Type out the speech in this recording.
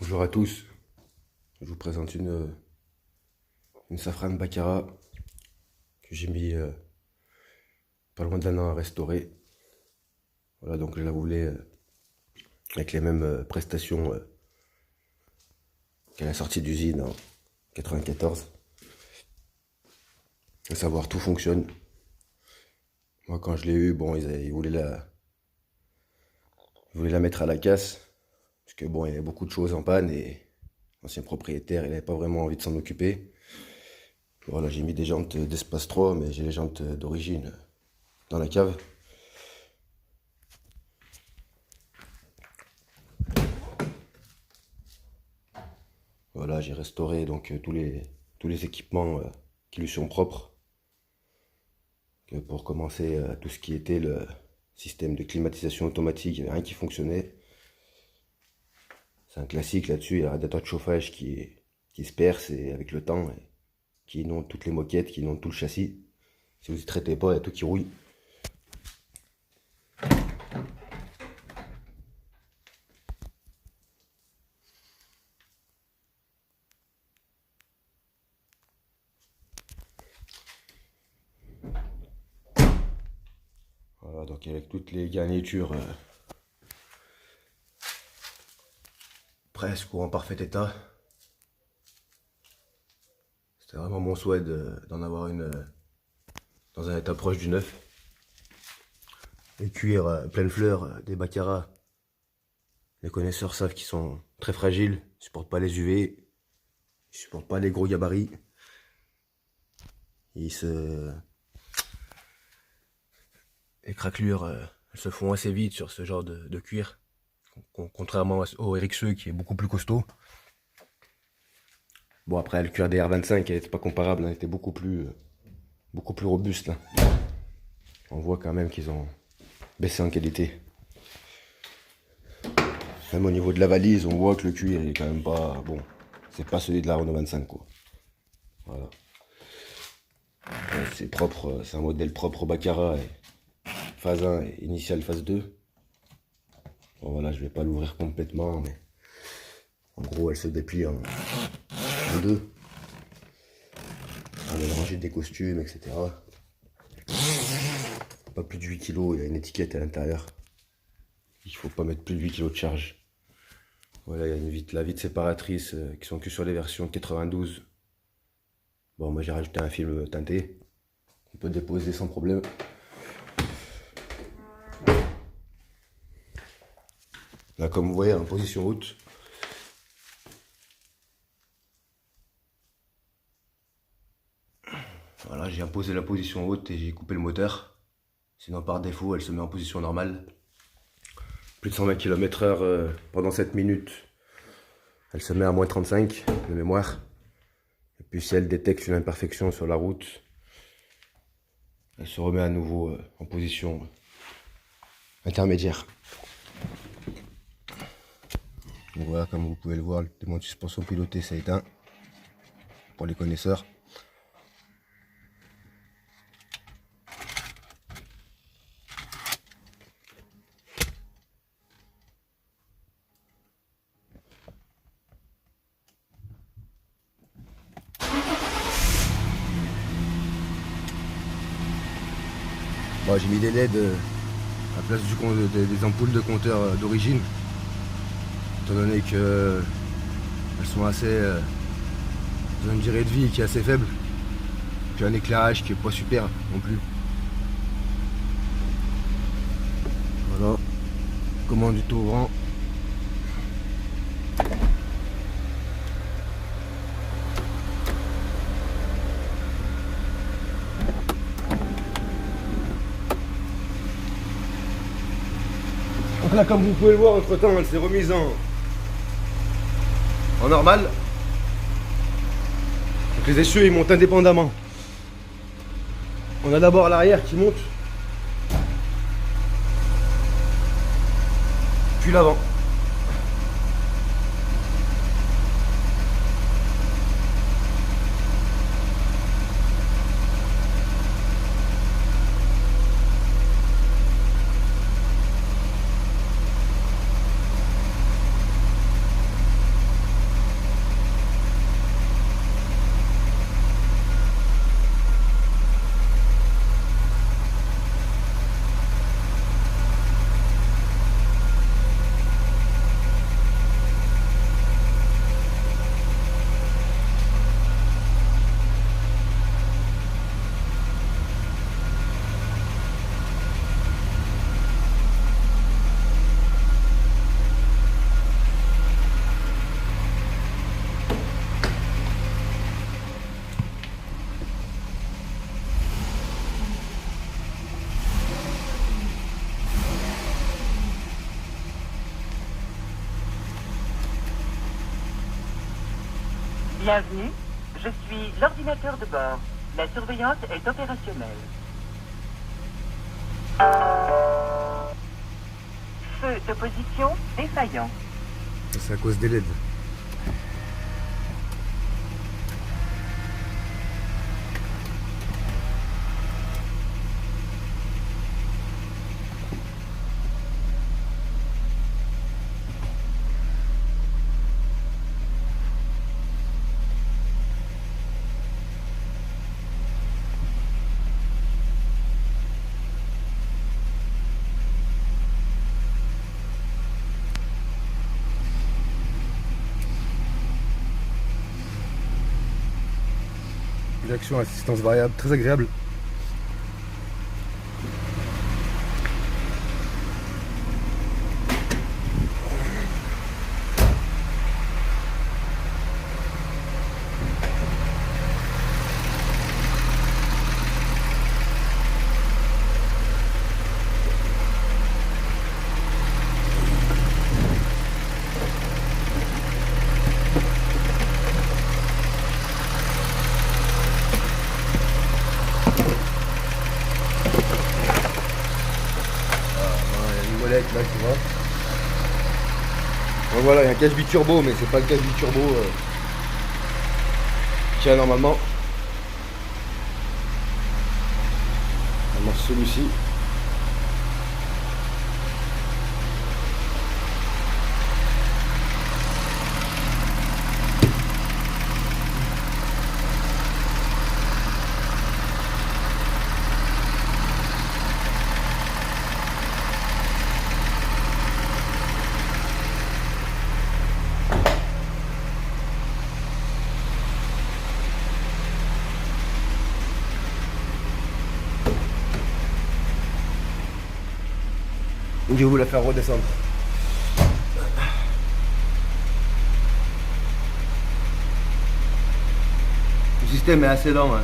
Bonjour à tous, je vous présente une Safran Baccarat que j'ai mis pas loin d'1 an à restaurer. Voilà, donc je la voulais avec les mêmes prestations qu'à la sortie d'usine en 94. À savoir, tout fonctionne. Moi, quand je l'ai eu, bon, ils voulaient la mettre à la casse, parce que bon, il y avait beaucoup de choses en panne et l'ancien propriétaire, il n'avait pas vraiment envie de s'en occuper. Voilà, j'ai mis des jantes d'Espace 3, mais j'ai les jantes d'origine dans la cave. Voilà, j'ai restauré donc tous les équipements qui lui sont propres. Pour commencer, tout ce qui était le système de climatisation automatique, il n'y avait rien qui fonctionnait. C'est un classique là-dessus, il y a un radiateur de chauffage qui se perce et avec le temps, et qui inonde toutes les moquettes, qui inonde tout le châssis. Si vous y traitez pas, il y a tout qui rouille. Voilà, donc avec toutes les garnitures presque ou en parfait état. C'était vraiment mon souhait d'en avoir une dans un état proche du neuf. Les cuirs pleines fleurs des Baccarat, les connaisseurs savent qu'ils sont très fragiles, ils supportent pas les UV, ils supportent pas les gros gabarits. Les craquelures elles se font assez vite sur ce genre de cuir, contrairement au RXE qui est beaucoup plus costaud. Bon, après le cuir des R25 elle était pas comparable, elle était beaucoup plus robuste là. On voit quand même qu'ils ont baissé en qualité. Même au niveau de la valise, on voit que le cuir il est quand même pas bon. C'est pas celui de la Renault 25 quoi. Voilà. C'est propre, c'est un modèle propre au Baccarat, phase 1 et initial phase 2. Bon voilà, je vais pas l'ouvrir complètement, mais en gros elle se déplie en deux. On a rangé des costumes, etc. Pas plus de 8 kg, il y a une étiquette à l'intérieur. Il faut pas mettre plus de 8 kg de charge. Voilà, il y a la vitre séparatrice qui sont que sur les versions 92. Bon, moi j'ai rajouté un film teinté. On peut déposer sans problème. Là, comme vous voyez, en position haute. Voilà, j'ai imposé la position haute et j'ai coupé le moteur. Sinon, par défaut, elle se met en position normale. Plus de 120 km/h pendant 7 minutes. Elle se met à moins 35 de mémoire. Et puis si elle détecte une imperfection sur la route, elle se remet à nouveau en position intermédiaire. Donc voilà, comme vous pouvez le voir, le témoin de suspension pilotée s'est éteint pour les connaisseurs. Bon, j'ai mis des LED à la place des ampoules de compteur d'origine, étant donné que elles sont assez ont une durée de vie qui est assez faible, puis un éclairage qui est pas super non plus. Voilà, commande du taux ouvrant. Donc là, comme vous pouvez le voir, entre temps elle s'est remise en normal. Donc les essieux ils montent indépendamment. On a d'abord l'arrière qui monte, puis l'avant. Bienvenue, je suis l'ordinateur de bord. La surveillance est opérationnelle. Feu de position défaillant. C'est à cause des LED. L'action assistance variable, très agréable. Là, tu vois. Donc voilà, il y a un cache biturbo, mais c'est pas le cache biturbo qu'il y a normalement. Celui-ci. Je vais vous la faire redescendre. Le système est assez lent, hein.